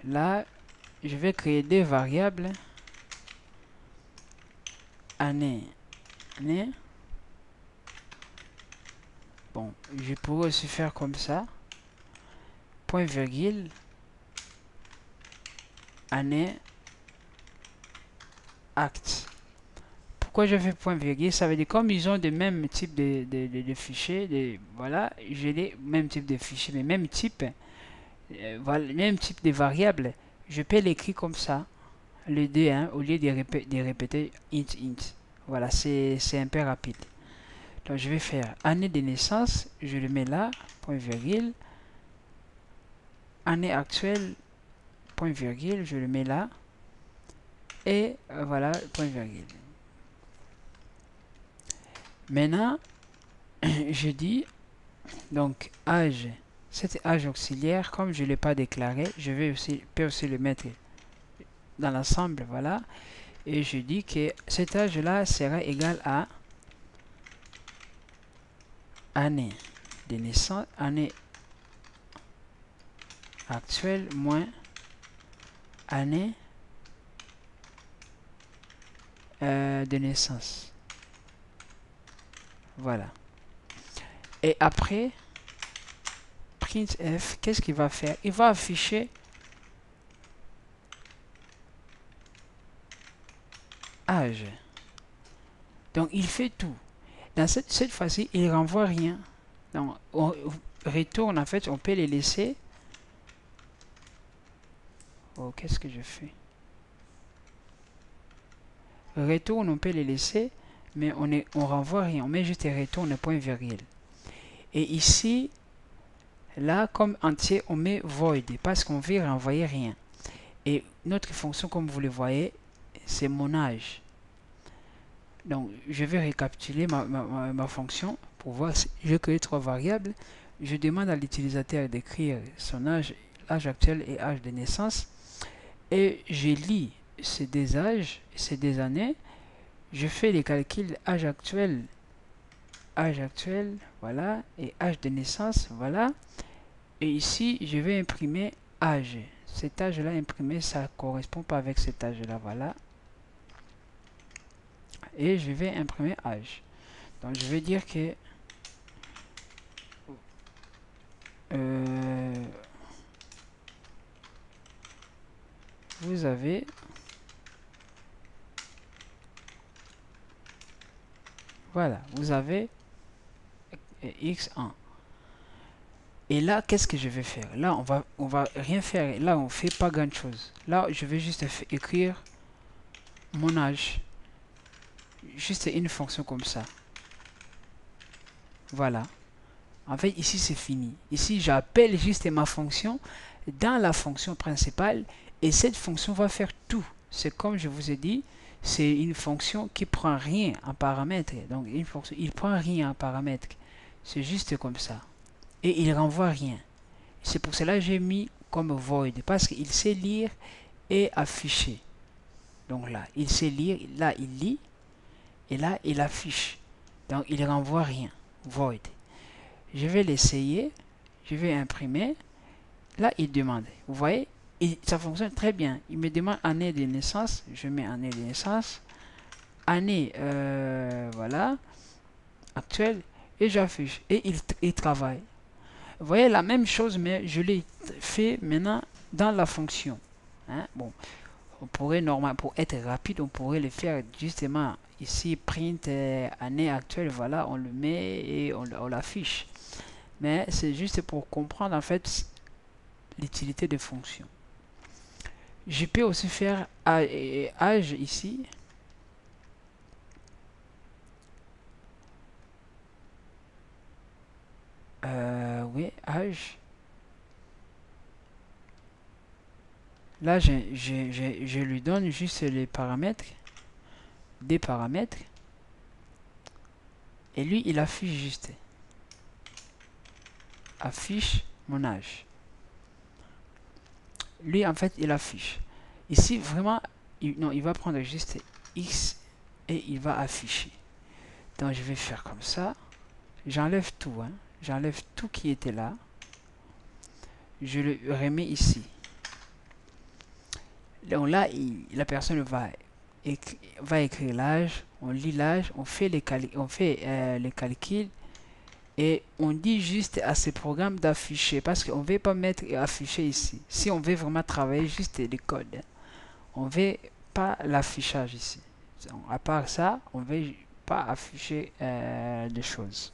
Là, je vais créer des variables année. Bon, je pourrais aussi faire comme ça. Point virgule. Année. Acte. Pourquoi je fais point virgule? Ça veut dire comme ils ont le même type de fichiers, voilà, j'ai les mêmes types de fichiers, mais même type, voilà, même type de variables, je peux l'écrire comme ça, le 2, hein, au lieu de répéter int. Voilà, c'est un peu rapide. Donc je vais faire année de naissance, je le mets là, point virgule, année actuelle, point virgule, je le mets là, et voilà, point virgule. Maintenant, je dis, donc âge, cet âge auxiliaire, comme je ne l'ai pas déclaré, je peux aussi le mettre dans l'ensemble, voilà, et je dis que cet âge-là sera égal à année de naissance, année actuelle moins année de naissance. Voilà. Et après, printf, qu'est-ce qu'il va faire? Il va afficher âge. Donc il fait tout. Dans cette fois-ci, il renvoie rien. Donc on retourne, en fait, on peut les laisser. Oh, qu'est-ce que je fais? Retourne, on peut les laisser, mais on renvoie rien. On met juste retourne point virgule. Et ici, là, comme entier, on met void parce qu'on veut renvoyer rien. Et notre fonction, comme vous le voyez, c'est mon âge. Donc, je vais récapituler ma fonction pour voir si je crée 3 variables. Je demande à l'utilisateur d'écrire son âge, âge actuel et âge de naissance. Et je lis ces deux âges, ces deux années. Je fais les calculs âge actuel, voilà, et âge de naissance, voilà. Et ici, je vais imprimer âge. Cet âge-là imprimé, ça ne correspond pas avec cet âge-là, voilà. Et je vais imprimer âge. Donc, je vais dire que vous avez voilà, vous avez x1. Et là, qu'est-ce que je vais faire? Là, on va rien faire. Là, on fait pas grand chose. Là, je vais juste écrire mon âge. Juste une fonction comme ça. Voilà. En fait, ici, c'est fini. Ici, j'appelle juste ma fonction dans la fonction principale. Et cette fonction va faire tout. C'est comme je vous ai dit, c'est une fonction qui prend rien en paramètre. Donc, une fonction, il prend rien en paramètre. C'est juste comme ça. Et il renvoie rien. C'est pour cela que j'ai mis comme void. Parce qu'il sait lire et afficher. Donc là, il sait lire. Là, il lit. Et là, il affiche. Donc, il renvoie rien. Void. Je vais l'essayer. Je vais imprimer. Là, il demande. Vous voyez, ça fonctionne très bien. Il me demande année de naissance. Je mets année de naissance. Année, voilà, actuelle. Et j'affiche. Et il travaille. Vous voyez la même chose, mais je l'ai fait maintenant dans la fonction. Hein? Bon, on pourrait normalement, pour être rapide, on pourrait le faire justement ici, print année actuelle, voilà, on le met et on l'affiche. Mais c'est juste pour comprendre en fait l'utilité des fonctions. Je peux aussi faire âge ici. Oui, âge. Là, je lui donne juste les paramètres, des paramètres. Et lui, il affiche juste. Affiche mon âge. Lui, en fait, il affiche. Ici, vraiment, non, il va prendre juste X et il va afficher. Donc je vais faire comme ça. J'enlève tout, hein. J'enlève tout qui était là. Je le remets ici. Donc là, la personne va écrire l'âge, on lit l'âge, on fait les calculs et on dit juste à ce programme d'afficher parce qu'on ne veut pas mettre afficher ici. Si on veut vraiment travailler juste les codes, on ne veut pas l'affichage ici. Donc, à part ça, on ne veut pas afficher des choses.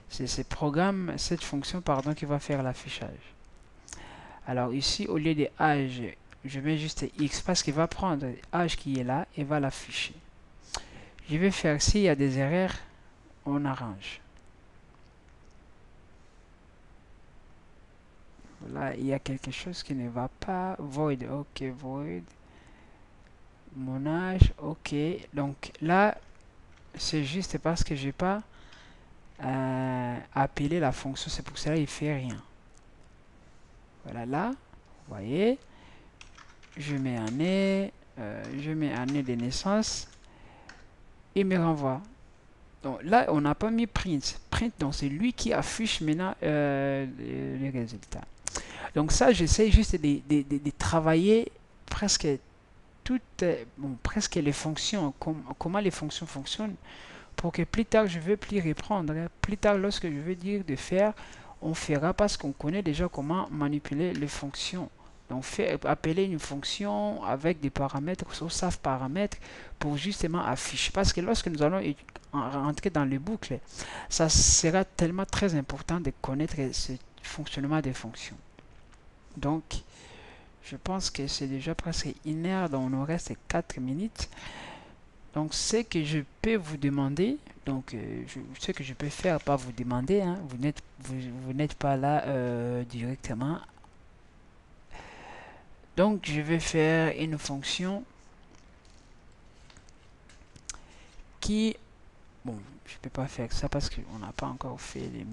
C'est ce programme, cette fonction, pardon, qui va faire l'affichage. Alors ici, au lieu de âge, je mets juste X parce qu'il va prendre âge qui est là et va l'afficher. Je vais faire, s'il y a des erreurs, on arrange. Là, il y a quelque chose qui ne va pas. Void, ok, void. Mon âge, ok. Donc là, c'est juste parce que j'ai pas appelé la fonction. C'est pour cela qu'il fait rien. Voilà, là, vous voyez. Je mets année, je mets année de naissance. Il me renvoie. Donc là, on n'a pas mis print. Print, donc c'est lui qui affiche maintenant les résultats. Donc ça, j'essaie juste de travailler presque toutes, presque les fonctions, comment les fonctions fonctionnent, pour que plus tard, je ne veux plus reprendre. Plus tard, lorsque je veux dire de faire, on fera parce qu'on connaît déjà comment manipuler les fonctions. Donc, appeler une fonction avec des paramètres, ou sauf paramètres, pour justement afficher. Parce que lorsque nous allons rentrer dans les boucles, ça sera tellement très important de connaître ce fonctionnement des fonctions. Donc, je pense que c'est déjà presque 1 heure, donc on nous reste 4 minutes. Donc, ce que je peux vous demander, donc ce que je peux faire, pas vous demander, hein, vous n'êtes pas là directement. Donc, je vais faire une fonction qui, bon, je peux pas faire ça parce qu'on n'a pas encore fait les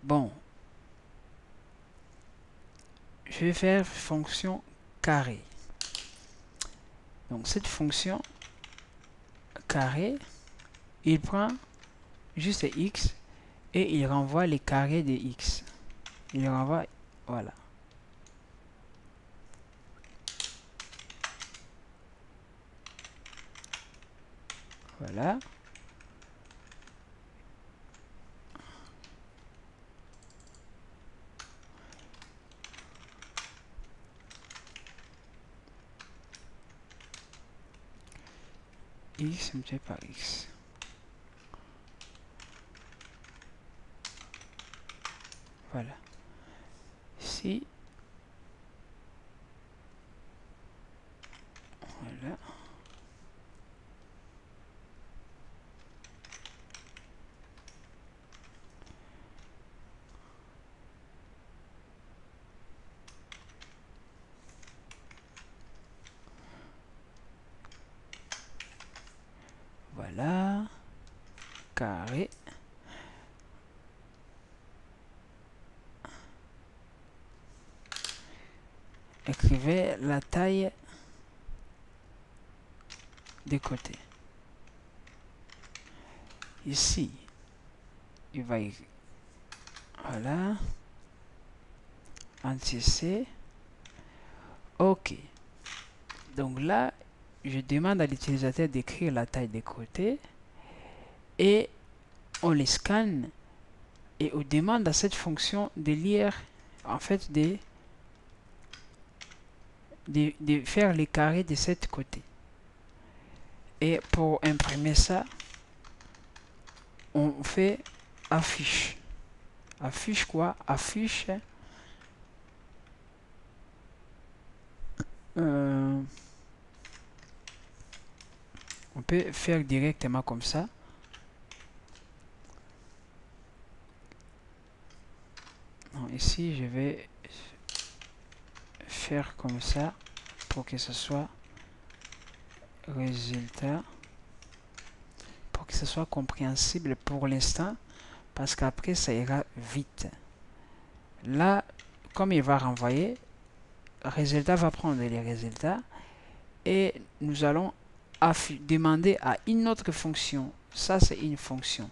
bon, je vais faire fonction carré. Donc, cette fonction carré, il prend juste x et il renvoie les carrés de x. Il renvoie, voilà. Voilà. X multiplié par x. Voilà. Ici. Voilà. Voilà. Carré. Écrivez la taille des côtés. Ici, il va y... Voilà. Anti-C. OK. Donc là, je demande à l'utilisateur d'écrire la taille des côtés. Et on les scanne. Et on demande à cette fonction de lire, en fait, de faire les carrés de cette côté. Et pour imprimer ça, on fait affiche. Affiche quoi? Affiche. On peut faire directement comme ça. Non, ici, je vais faire comme ça pour que ce soit résultat, pour que ce soit compréhensible pour l'instant, parce qu'après ça ira vite. Là, comme il va renvoyer résultat va prendre les résultats et nous allons demander à une autre fonction. Ça, c'est une fonction.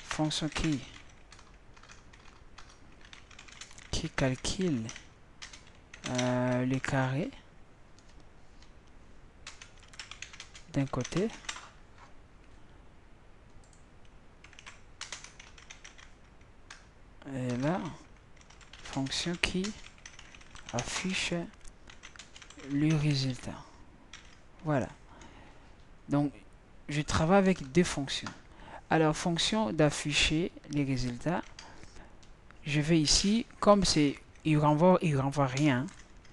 Fonction qui calcule les carrés d'un côté et là fonction qui affiche le résultat. Voilà, donc je travaille avec deux fonctions. Alors fonction d'afficher les résultats, je vais ici, comme c'est il renvoie rien,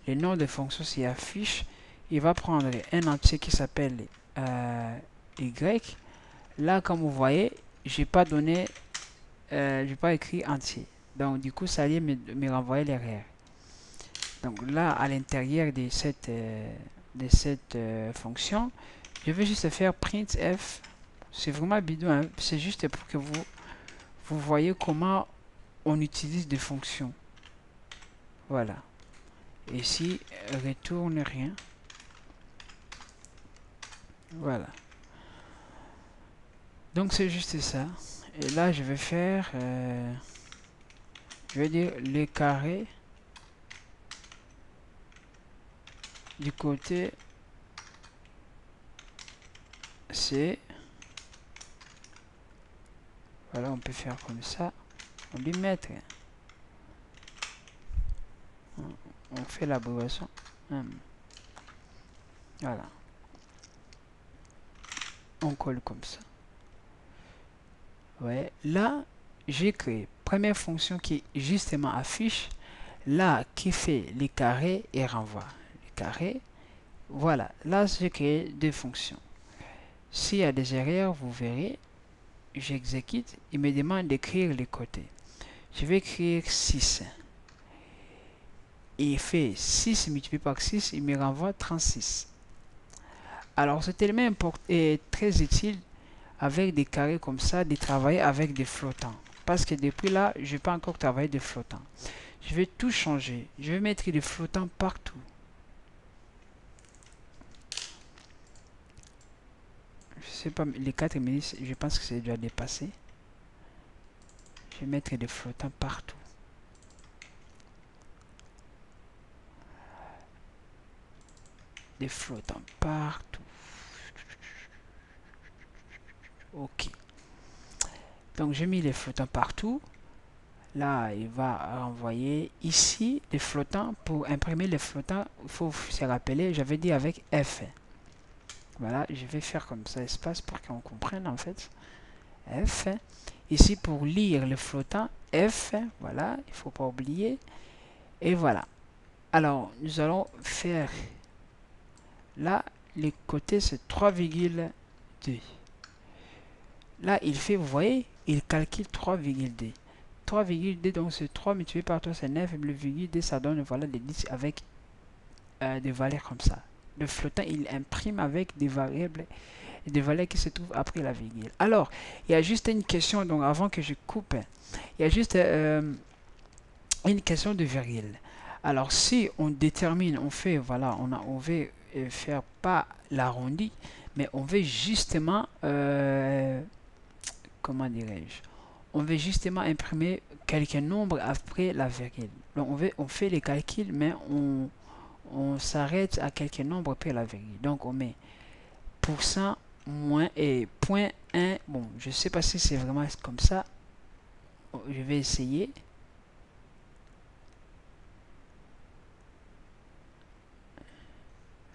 le nom de fonction c'est affiche, il va prendre un entier qui s'appelle y. Là comme vous voyez, j'ai pas donné j'ai pas écrit entier, donc du coup ça allait me renvoyer l'erreur. Donc là à l'intérieur de cette fonction, je vais juste faire printf. C'est vraiment bidon, hein? C'est juste pour que vous voyez comment on utilise des fonctions. Voilà. Ici, retourne rien. Voilà. Donc c'est juste ça. Et là, je vais faire, je vais dire les carrés du côté C. Voilà, on peut faire comme ça. On lui mettre. On fait l'abréviation. Voilà. On colle comme ça. Ouais. Là, j'ai créé première fonction qui justement affiche. Là, qui fait les carrés et renvoie. Les carrés. Voilà. Là, j'ai créé deux fonctions. S'il y a des erreurs, vous verrez. J'exécute. Il me demande d'écrire les côtés. Je vais écrire 6. Il fait 6 multiplié par 6, il me renvoie 36. Alors cet élément est très utile avec des carrés comme ça, de travailler avec des flottants. Parce que depuis là, je n'ai pas encore travaillé des flottants. Je vais tout changer. Je vais mettre des flottants partout. Je sais pas, les 4 minutes, je pense que c'est déjà dépassé. Je vais mettre des flottants partout. Des flottants partout. Ok. Donc j'ai mis les flottants partout. Là, il va renvoyer ici des flottants. Pour imprimer les flottants, il faut se rappeler, j'avais dit avec F. Voilà, je vais faire comme ça, espace, pour qu'on comprenne en fait. F. Ici, pour lire le flottant, F. Voilà, il ne faut pas oublier. Et voilà. Alors, nous allons faire... Là, les côtés, c'est 3,2. Là, il fait, vous voyez, il calcule 3,2. 3,2, donc c'est 3 multiplié par 3, c'est 9, le virgule 2, ça donne voilà des 10 avec des valeurs comme ça. Le flottant, il imprime avec des variables, des valeurs qui se trouvent après la virgule. Alors, il y a juste une question, donc avant que je coupe, il y a juste une question de virgule. Alors, si on détermine, on fait, voilà, on veut faire pas l'arrondi, mais on veut justement, comment dirais-je, on veut justement imprimer quelques nombres après la virgule. Donc on fait les calculs, mais on s'arrête à quelques nombres après la virgule. Donc on met % moins et point 1. Bon, je sais pas si c'est vraiment comme ça. Je vais essayer.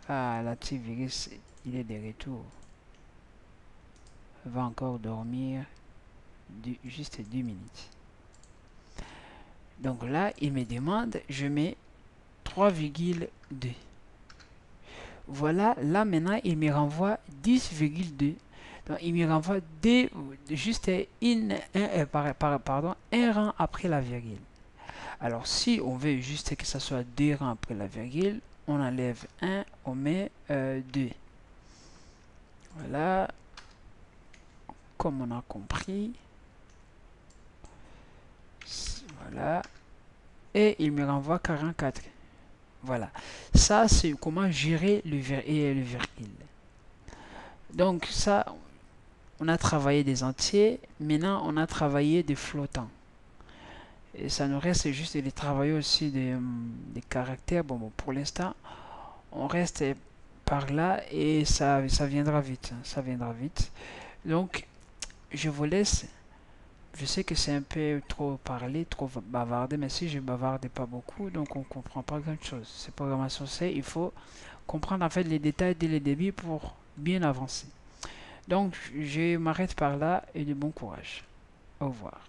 Ah, la petite virus, il est de retour. Il va encore dormir juste 2 minutes. Donc là, il me demande, je mets 3,2. Voilà, là maintenant, il me renvoie 10,2. Donc, il me renvoie juste un rang après la virgule. Alors, si on veut juste que ça soit 2 rangs après la virgule, on enlève 1, on met 2. Voilà, comme on a compris. Voilà. Et il me renvoie 44. Voilà. Ça, c'est comment gérer le virgule. Donc ça, on a travaillé des entiers. Maintenant, on a travaillé des flottants. Et ça nous reste juste de travailler aussi des caractères. Bon, pour l'instant, on reste par là et ça viendra vite. Ça viendra vite. Donc, je vous laisse. Je sais que c'est un peu trop parler, trop bavarder, mais si je bavarde pas beaucoup, donc on comprend pas grand chose. Ces programmations, c'est il faut comprendre en fait les détails dès le début pour bien avancer. Donc, je m'arrête par là et de bon courage. Au revoir.